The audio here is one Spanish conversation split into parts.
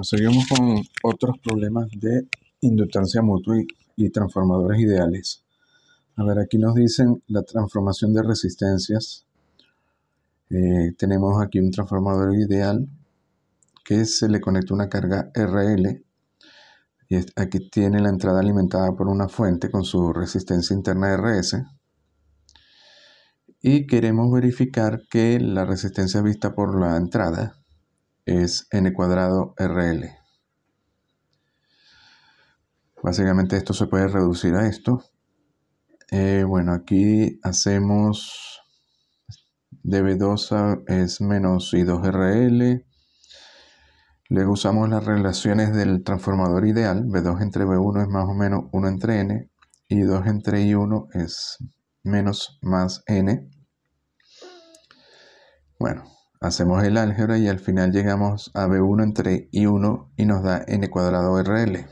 Seguimos con otros problemas de inductancia mutua y transformadores ideales. A ver, aquí nos dicen la transformación de resistencias. Tenemos aquí un transformador ideal que se le conecta una carga RL y aquí tiene la entrada alimentada por una fuente con su resistencia interna RS. Y queremos verificar que la resistencia vista por la entrada es N cuadrado RL. Básicamente esto se puede reducir a esto. Bueno, aquí hacemos dB2 es menos I2RL. Luego usamos las relaciones del transformador ideal. B2 entre B1 es más o menos 1 entre N. I2 entre I1 es menos más N. Bueno, hacemos el álgebra y al final llegamos a B1 entre I1 y nos da N cuadrado RL.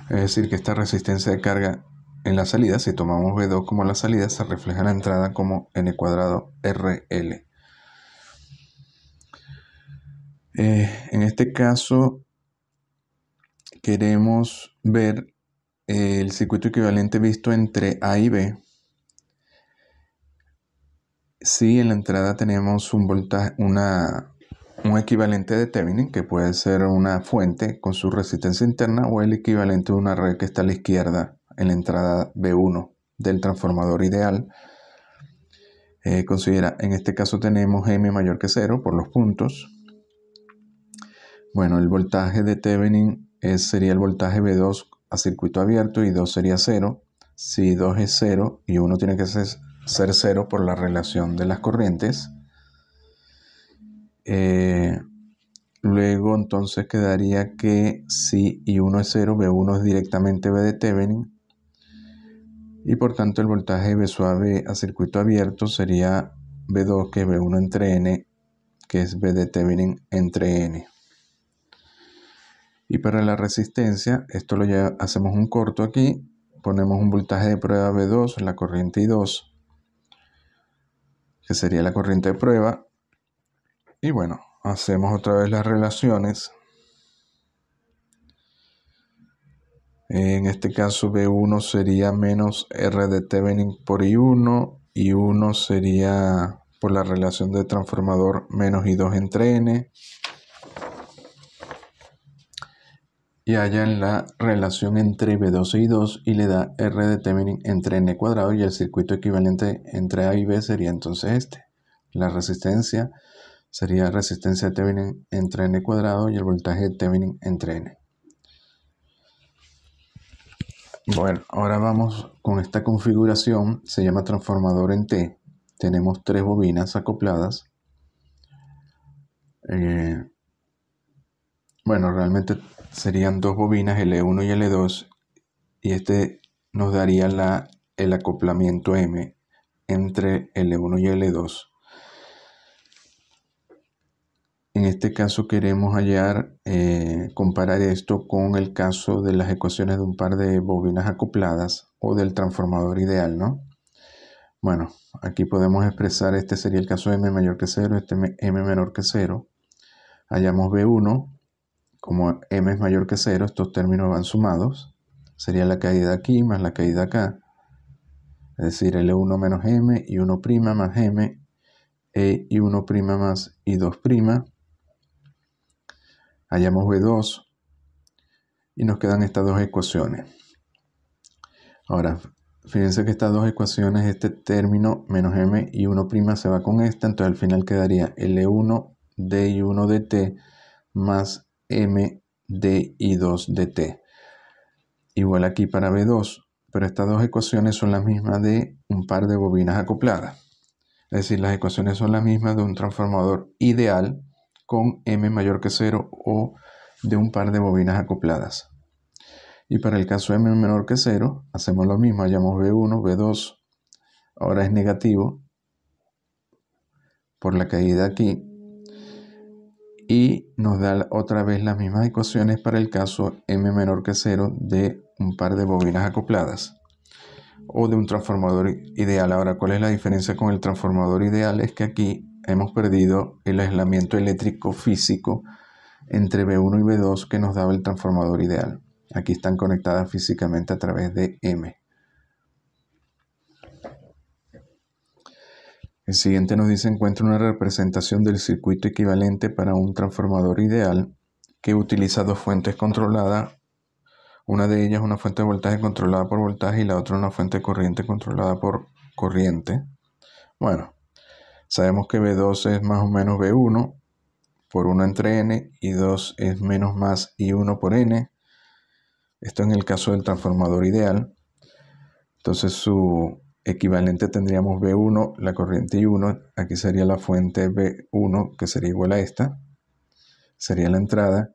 Es decir, que esta resistencia de carga en la salida, si tomamos B2 como la salida, se refleja en la entrada como N cuadrado RL. En este caso, queremos ver el circuito equivalente visto entre A y B. Si en la entrada tenemos un voltaje, un equivalente de Thevenin, que puede ser una fuente con su resistencia interna, o el equivalente de una red que está a la izquierda en la entrada B1 del transformador ideal. Considera, en este caso tenemos M mayor que 0 por los puntos. Bueno, el voltaje de Thevenin sería el voltaje B2 a circuito abierto y 2 sería 0. Si 2 es 0 y 1 tiene que ser 0 por la relación de las corrientes. Luego entonces quedaría que si I1 es 0, B1 es directamente B de Thevenin. Y por tanto el voltaje B suave a circuito abierto sería B2, que es B1 entre N, que es B de Thevenin entre N. Y para la resistencia, esto hacemos un corto aquí, ponemos un voltaje de prueba B2, la corriente I2, que sería la corriente de prueba. Y bueno, hacemos otra vez las relaciones. En este caso B1 sería menos R de Thevenin por I1, I1 sería por la relación de transformador menos I2 entre N. Y hallan la relación entre B2 e I2 y le da R de Thevenin entre N cuadrado, y el circuito equivalente entre A y B sería entonces este. La resistencia sería resistencia de Thevenin entre N cuadrado y el voltaje de Thevenin entre N. Bueno, ahora vamos con esta configuración, se llama transformador en T. Tenemos 3 bobinas acopladas. Bueno, realmente serían 2 bobinas, L1 y L2, y este nos daría el acoplamiento M entre L1 y L2. En este caso queremos comparar esto con el caso de las ecuaciones de un par de bobinas acopladas o del transformador ideal, ¿no? Bueno, aquí podemos expresar, este sería el caso de M mayor que 0, este M menor que 0. Hallamos B1, como M es mayor que 0, estos términos van sumados. Sería la caída aquí más la caída acá. Es decir, L1 menos M, I1' más M, I1' más I2'. Hallamos B2 y nos quedan estas dos ecuaciones. Ahora, fíjense que estas dos ecuaciones, este término menos M I1' se va con esta, entonces al final quedaría L1 de I1 de T más M de I2 de T. Igual aquí para B2, pero estas dos ecuaciones son las mismas de un par de bobinas acopladas. Es decir, las ecuaciones son las mismas de un transformador ideal con M mayor que 0 o de un par de bobinas acopladas. Y para el caso M menor que 0, hacemos lo mismo, hallamos B1, B2, ahora es negativo por la caída aquí, y nos da otra vez las mismas ecuaciones para el caso M menor que 0 de un par de bobinas acopladas o de un transformador ideal. Ahora, ¿cuál es la diferencia con el transformador ideal? Es que aquí hemos perdido el aislamiento eléctrico físico entre B1 y B2 que nos daba el transformador ideal. Aquí están conectadas físicamente a través de M. El siguiente nos dice: encuentra una representación del circuito equivalente para un transformador ideal que utiliza dos fuentes controladas. Una de ellas una fuente de voltaje controlada por voltaje y la otra una fuente de corriente controlada por corriente. Bueno, sabemos que B2 es más o menos B1 por 1 entre N y 2 es menos más I1 por N. Esto en el caso del transformador ideal. Entonces su equivalente tendríamos B1, la corriente I1. Aquí sería la fuente B1 que sería igual a esta. Sería la entrada.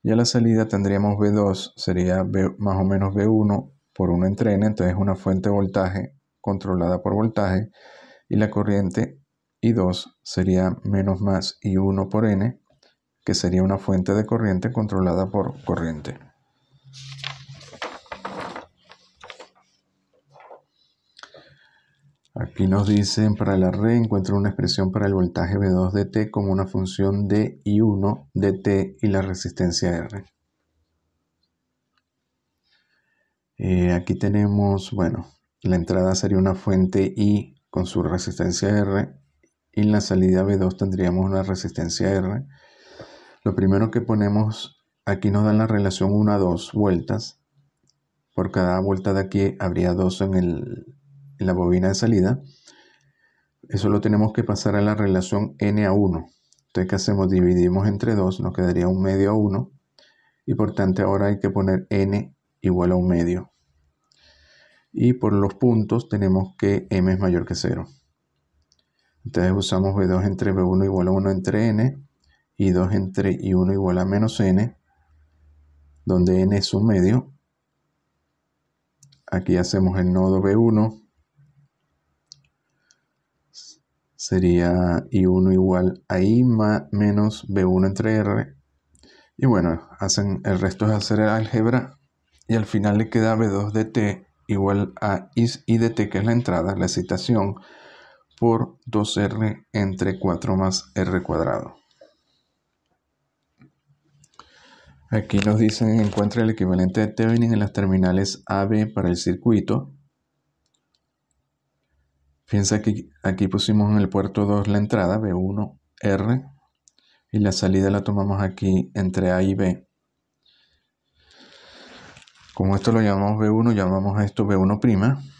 Y a la salida tendríamos B2, sería más o menos B1 por 1 entre N. Entonces una fuente de voltaje controlada por voltaje. Y la corriente I2 sería menos más I1 por N, que sería una fuente de corriente controlada por corriente. Aquí nos dicen: para la red encuentra una expresión para el voltaje V2 de T como una función de I1 de T y la resistencia R. Aquí tenemos, bueno, la entrada sería una fuente I con su resistencia R y en la salida V2 tendríamos una resistencia R. Lo primero que ponemos, aquí nos dan la relación 1 a 2 vueltas. Por cada vuelta de aquí habría 2 en la bobina de salida. Eso lo tenemos que pasar a la relación N a 1. Entonces, ¿qué hacemos? Dividimos entre 2, nos quedaría 1 medio a 1. Y por tanto ahora hay que poner N igual a 1 medio. Y por los puntos tenemos que M es mayor que 0. Entonces usamos B2 entre B1 igual a 1 entre N. Y 2 entre I1 igual a menos N. Donde N es 1 medio. Aquí hacemos el nodo B1. Sería I1 igual a I menos B1 entre R. Y bueno, el resto es hacer el álgebra. Y al final le queda B2 de T igual a I de T, que es la entrada, la excitación, por 2R entre 4 más R cuadrado. Aquí nos dicen: encuentra el equivalente de Thevenin en las terminales AB para el circuito. Fíjense que aquí pusimos en el puerto 2 la entrada, B1, R, y la salida la tomamos aquí entre A y B. Como esto lo llamamos B1, llamamos a esto B1'.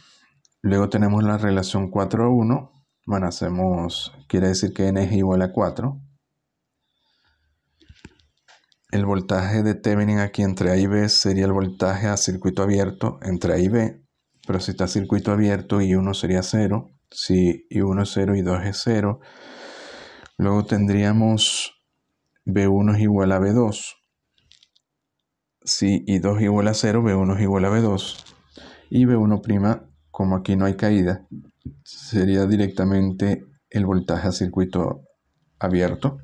Luego tenemos la relación 4 a 1. Bueno, quiere decir que N es igual a 4. El voltaje de Thevenin aquí entre A y B sería el voltaje a circuito abierto entre A y B. Pero si está circuito abierto, I1 sería 0. Si I1 es 0, I2 es 0. Luego tendríamos B1 es igual a B2. Si I2 es igual a 0, B1 es igual a B2. Y B1', como aquí no hay caída, sería directamente el voltaje a circuito abierto.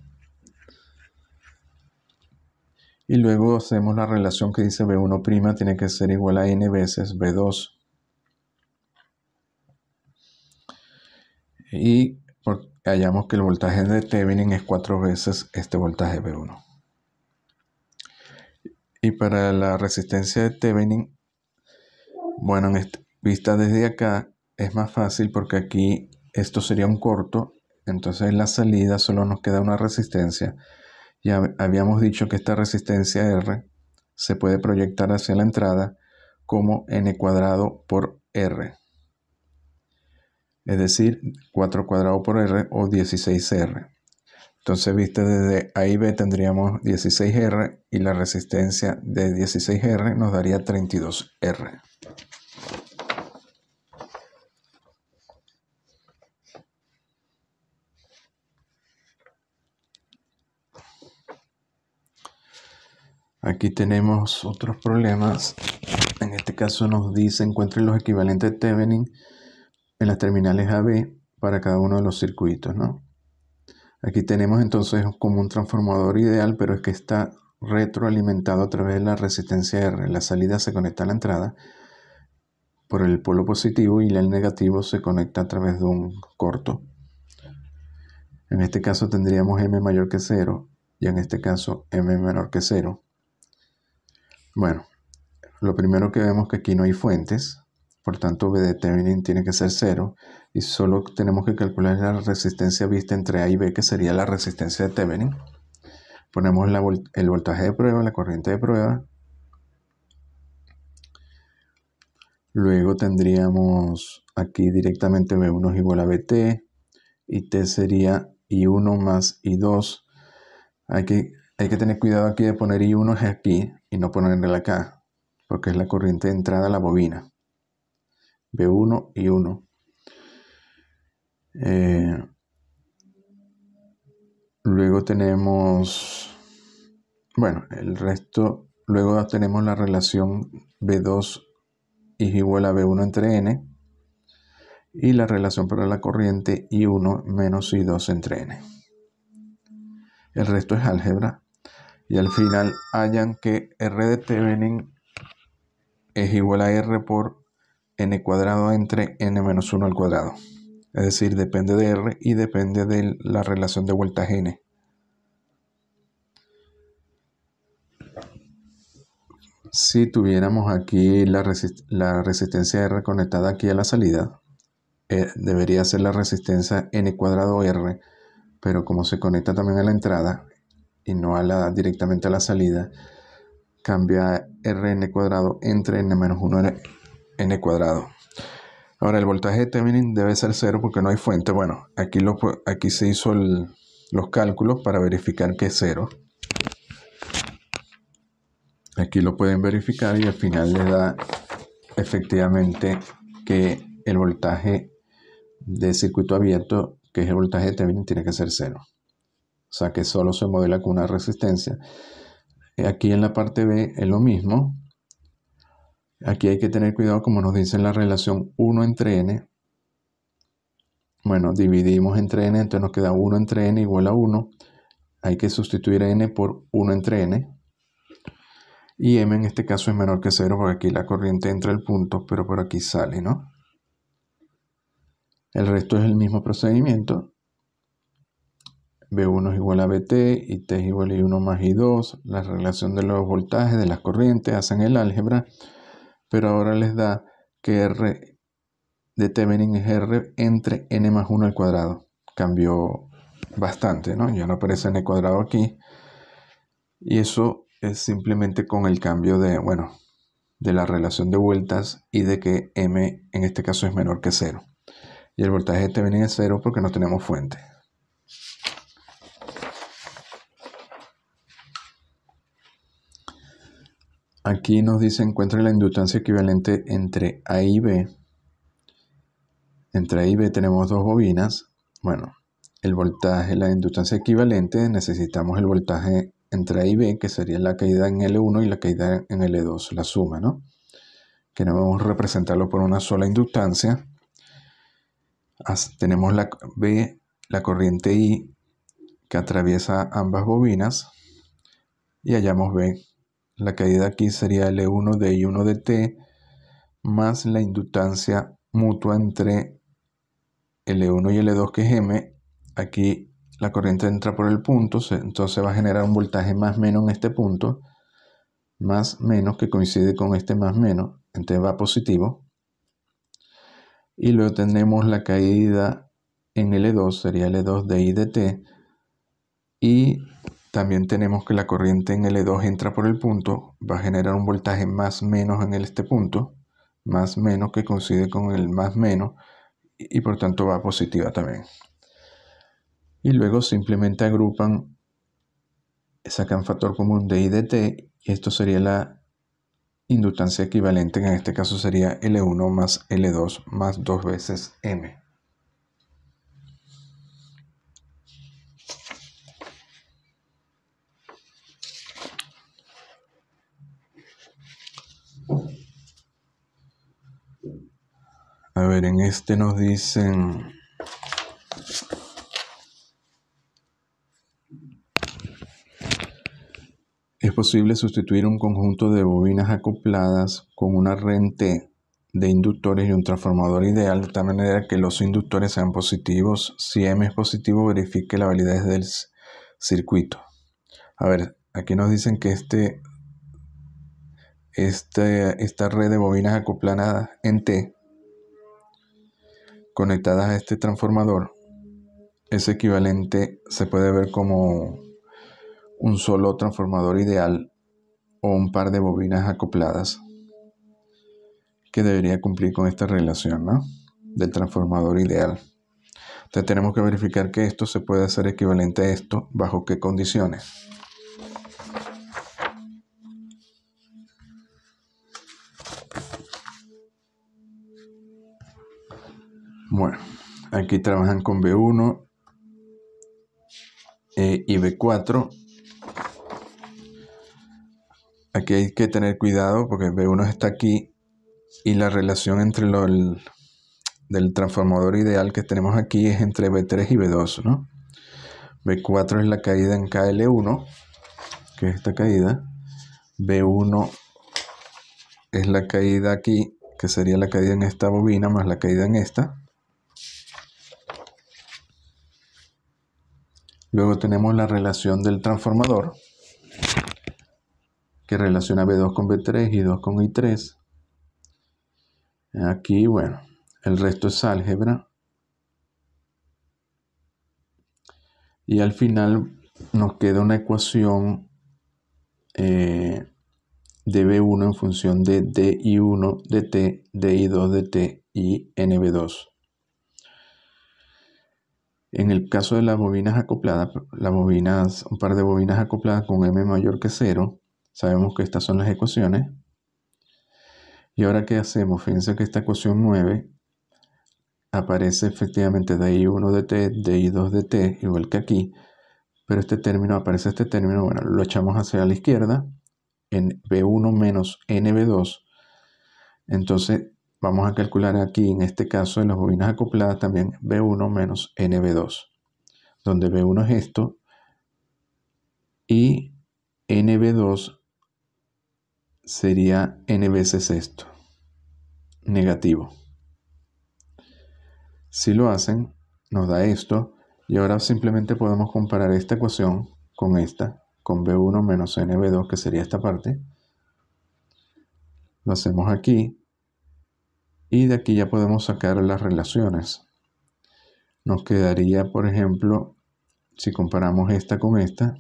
Y luego hacemos la relación que dice B1' tiene que ser igual a N veces B2. Y hallamos que el voltaje de Thevenin es 4 veces este voltaje B1. Y para la resistencia de Thevenin, bueno, vista desde acá es más fácil porque aquí esto sería un corto. Entonces en la salida solo nos queda una resistencia. Ya habíamos dicho que esta resistencia R se puede proyectar hacia la entrada como N cuadrado por R. Es decir, 4 cuadrado por R o 16R. Entonces, viste desde A y B tendríamos 16R y la resistencia de 16R nos daría 32R. Aquí tenemos otros problemas. En este caso nos dice: encuentren los equivalentes de Thevenin en las terminales AB para cada uno de los circuitos, ¿no? Aquí tenemos entonces como un transformador ideal, pero es que está retroalimentado a través de la resistencia R. La salida se conecta a la entrada por el polo positivo y el negativo se conecta a través de un corto. En este caso tendríamos M mayor que 0 y en este caso M menor que 0. Bueno, lo primero que vemos que aquí no hay fuentes, por tanto V de Thevenin tiene que ser 0 y solo tenemos que calcular la resistencia vista entre A y B, que sería la resistencia de Thevenin. Ponemos el voltaje de prueba, la corriente de prueba. Luego tendríamos aquí directamente V1 es igual a Vt y T sería I1 más I2. Hay que tener cuidado aquí de poner I1 aquí y no ponerle acá, porque es la corriente de entrada a la bobina. V1 y 1. Luego tenemos, bueno, el resto, luego tenemos la relación V2 es igual a V1 entre N y la relación para la corriente I1 menos I2 entre N. El resto es álgebra y al final hallan que R de Thevenin es igual a R por N cuadrado entre N menos 1 al cuadrado. Es decir, depende de R y depende de la relación de voltaje N. Si tuviéramos aquí la resistencia R conectada aquí a la salida, debería ser la resistencia N cuadrado R, pero como se conecta también a la entrada y no directamente a la salida, cambia Rn cuadrado entre N menos 1 N cuadrado. Ahora el voltaje de Thevenin debe ser 0 porque no hay fuente. Bueno, aquí se hizo los cálculos para verificar que es 0. Aquí lo pueden verificar y al final les da efectivamente que el voltaje de circuito abierto, que es el voltaje de Thevenin, tiene que ser 0. O sea que solo se modela con una resistencia. Aquí en la parte B es lo mismo. Aquí hay que tener cuidado, como nos dice en la relación 1 entre N. Bueno, dividimos entre N, entonces nos queda 1 entre N igual a 1. Hay que sustituir N por 1 entre N. Y M en este caso es menor que 0 porque aquí la corriente entra al punto, pero por aquí sale, ¿no? El resto es el mismo procedimiento. V1 es igual a Vt y T es igual a I1 más I2. La relación de los voltajes de las corrientes hacen el álgebra, pero ahora les da que R de Thevenin es R entre N más 1 al cuadrado. Cambió bastante, ¿no? Ya no aparece N cuadrado aquí. Y eso es simplemente con el cambio de, bueno, de la relación de vueltas y de que M en este caso es menor que 0. Y el voltaje de Thevenin es 0 porque no tenemos fuente. Aquí nos dice encuentra la inductancia equivalente entre A y B. Entre A y B tenemos dos bobinas. Bueno, el voltaje, la inductancia equivalente, necesitamos el voltaje entre A y B, que sería la caída en L1 y la caída en L2, la suma, ¿no? Queremos representarlo por una sola inductancia. Tenemos la B, la corriente I, que atraviesa ambas bobinas, y hallamos B. La caída aquí sería L1 de I1 de T más la inductancia mutua entre L1 y L2, que es M. Aquí la corriente entra por el punto, entonces va a generar un voltaje más menos en este punto, más menos que coincide con este más menos, entonces va positivo. Y luego tenemos la caída en L2, sería L2 de I de T, y también tenemos que la corriente en L2 entra por el punto, va a generar un voltaje más menos en este punto, más menos que coincide con el más menos, y por tanto va positiva también. Y luego simplemente agrupan, sacan factor común de I de T, y esto sería la inductancia equivalente, que en este caso sería L1 más L2 más 2 veces M. A ver, en este nos dicen es posible sustituir un conjunto de bobinas acopladas con una red T de inductores y un transformador ideal de tal manera que los inductores sean positivos. Si M es positivo, verifique la validez del circuito. A ver, aquí nos dicen que esta red de bobinas acopladas en T, conectadas a este transformador, es equivalente, se puede ver como un solo transformador ideal o un par de bobinas acopladas que debería cumplir con esta relación, ¿no? Del transformador ideal. Entonces tenemos que verificar que esto se puede hacer equivalente a esto, bajo qué condiciones. Bueno, aquí trabajan con B1 y B4. Aquí hay que tener cuidado porque B1 está aquí y la relación entre del transformador ideal que tenemos aquí es entre B3 y B2, ¿no? B4 es la caída en KL1, que es esta caída. B1 es la caída aquí, que sería la caída en esta bobina más la caída en esta. Luego tenemos la relación del transformador, que relaciona B2 con B3 y 2 con I3. Aquí, bueno, el resto es álgebra. Y al final nos queda una ecuación de B1 en función de DI1 de T, DI2 de T y NB2. En el caso de las bobinas acopladas, un par de bobinas acopladas con M mayor que 0, sabemos que estas son las ecuaciones. Y ahora, ¿qué hacemos? Fíjense que esta ecuación 9 aparece efectivamente DI1 de T, DI2 de T, igual que aquí, pero aparece este término, bueno, lo echamos hacia la izquierda, en B1 menos NB2. Entonces, vamos a calcular aquí, en este caso, en las bobinas acopladas, también B1 menos NB2, donde B1 es esto, y NB2 sería N veces esto, negativo. Si lo hacen, nos da esto, y ahora simplemente podemos comparar esta ecuación con esta, con B1 menos NB2, que sería esta parte. Lo hacemos aquí, y de aquí ya podemos sacar las relaciones. Nos quedaría, por ejemplo, si comparamos esta con esta,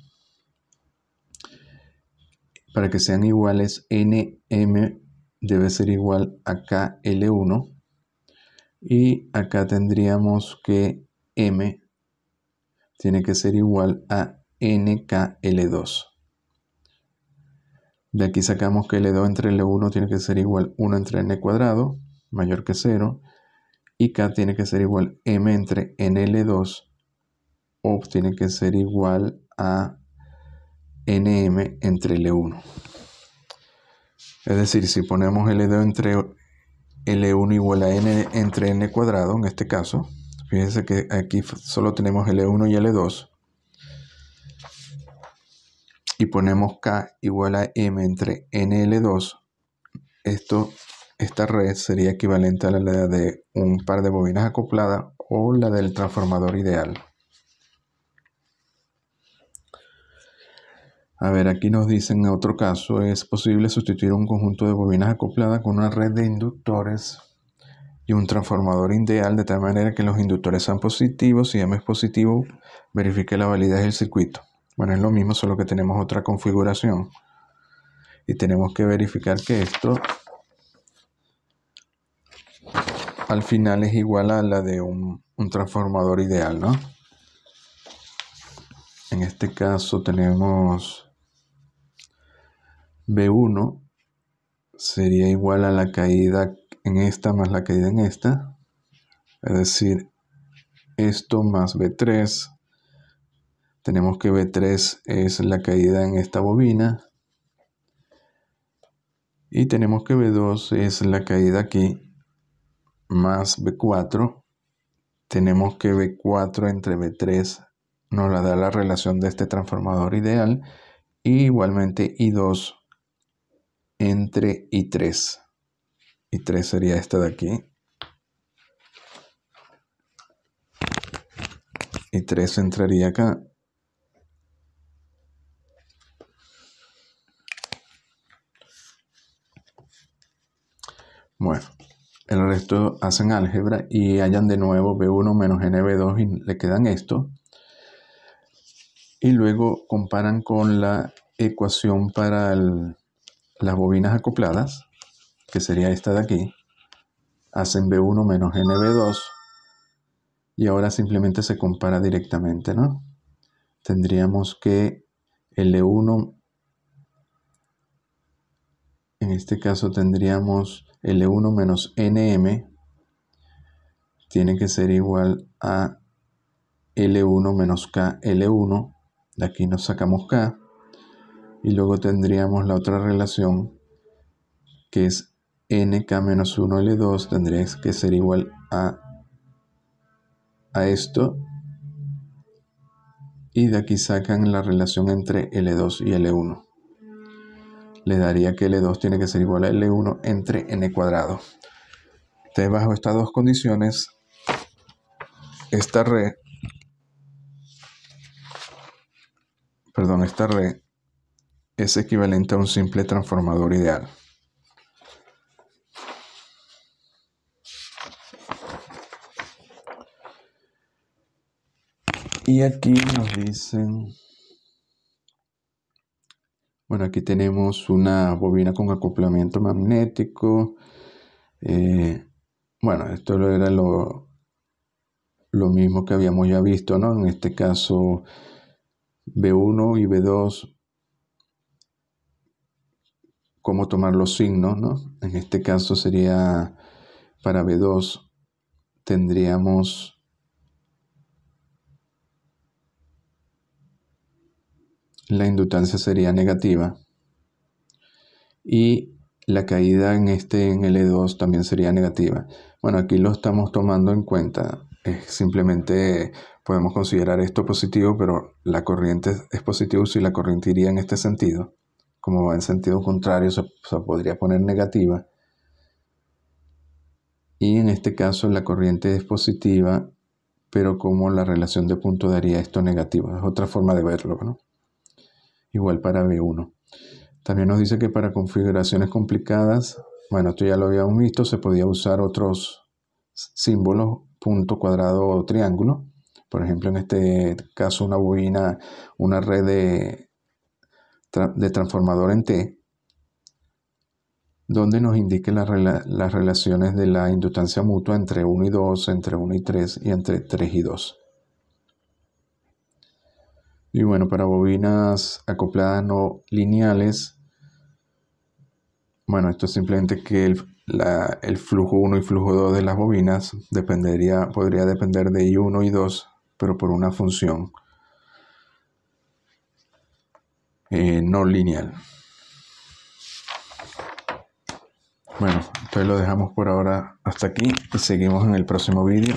para que sean iguales, NM debe ser igual a KL1, y acá tendríamos que M tiene que ser igual a NKL2. De aquí sacamos que L2 entre L1 tiene que ser igual 1 entre N cuadrado, mayor que 0, y K tiene que ser igual M entre NL2, o tiene que ser igual a NM entre L1. Es decir, si ponemos L2 entre L1 igual a N entre N cuadrado, en este caso, fíjense que aquí solo tenemos L1 y L2, y ponemos K igual a M entre NL2, esta red sería equivalente a la de un par de bobinas acopladas o la del transformador ideal. A ver, aquí nos dicen en otro caso, es posible sustituir un conjunto de bobinas acopladas con una red de inductores y un transformador ideal de tal manera que los inductores sean positivos. Si M es positivo, verifique la validez del circuito. Bueno, es lo mismo, solo que tenemos otra configuración. Y tenemos que verificar que esto al final es igual a la de un transformador ideal, ¿no? En este caso tenemos B1 sería igual a la caída en esta más la caída en esta. Es decir, esto más B3. Tenemos que B3 es la caída en esta bobina. Y tenemos que B2 es la caída aquí más B4. Tenemos que B4 entre B3 nos la da la relación de este transformador ideal. Y igualmente I2 entre I3. I3 sería esta de aquí. I3 entraría acá. Bueno, el resto hacen álgebra y hallan de nuevo B1 menos NB2 y le quedan esto. Y luego comparan con la ecuación para las bobinas acopladas, que sería esta de aquí. Hacen B1 menos NB2 y ahora simplemente se compara directamente, ¿no? Tendríamos que L1, en este caso tendríamos L1 menos NM, tiene que ser igual a L1 menos KL1, de aquí nos sacamos K, y luego tendríamos la otra relación que es NK menos 1 L2, tendría que ser igual a esto, y de aquí sacan la relación entre L2 y L1. Le daría que L2 tiene que ser igual a L1 entre N cuadrado. Entonces, bajo estas dos condiciones, esta red es equivalente a un simple transformador ideal. Y aquí nos dicen, bueno, aquí tenemos una bobina con acoplamiento magnético. Bueno, esto era lo mismo que habíamos ya visto, ¿no? En este caso, B1 y B2, cómo tomar los signos, ¿no? En este caso sería, para B2, tendríamos la inductancia sería negativa y la caída en L2 también sería negativa. Bueno, aquí lo estamos tomando en cuenta. Simplemente podemos considerar esto positivo, pero la corriente es positiva si la corriente iría en este sentido. Como va en sentido contrario, se podría poner negativa. Y en este caso la corriente es positiva, pero como la relación de punto daría esto negativo. Es otra forma de verlo, ¿no? Igual para B1. También nos dice que para configuraciones complicadas, bueno, esto ya lo habíamos visto, se podía usar otros símbolos, punto, cuadrado o triángulo. Por ejemplo, en este caso una bobina, una red de transformador en T, donde nos indique las relaciones de la inductancia mutua entre 1 y 2, entre 1 y 3 y entre 3 y 2. Y bueno, para bobinas acopladas no lineales, bueno, esto es simplemente que el flujo 1 y flujo 2 de las bobinas podría depender de I1 y 2, pero por una función no lineal. Bueno, entonces lo dejamos por ahora hasta aquí y seguimos en el próximo vídeo.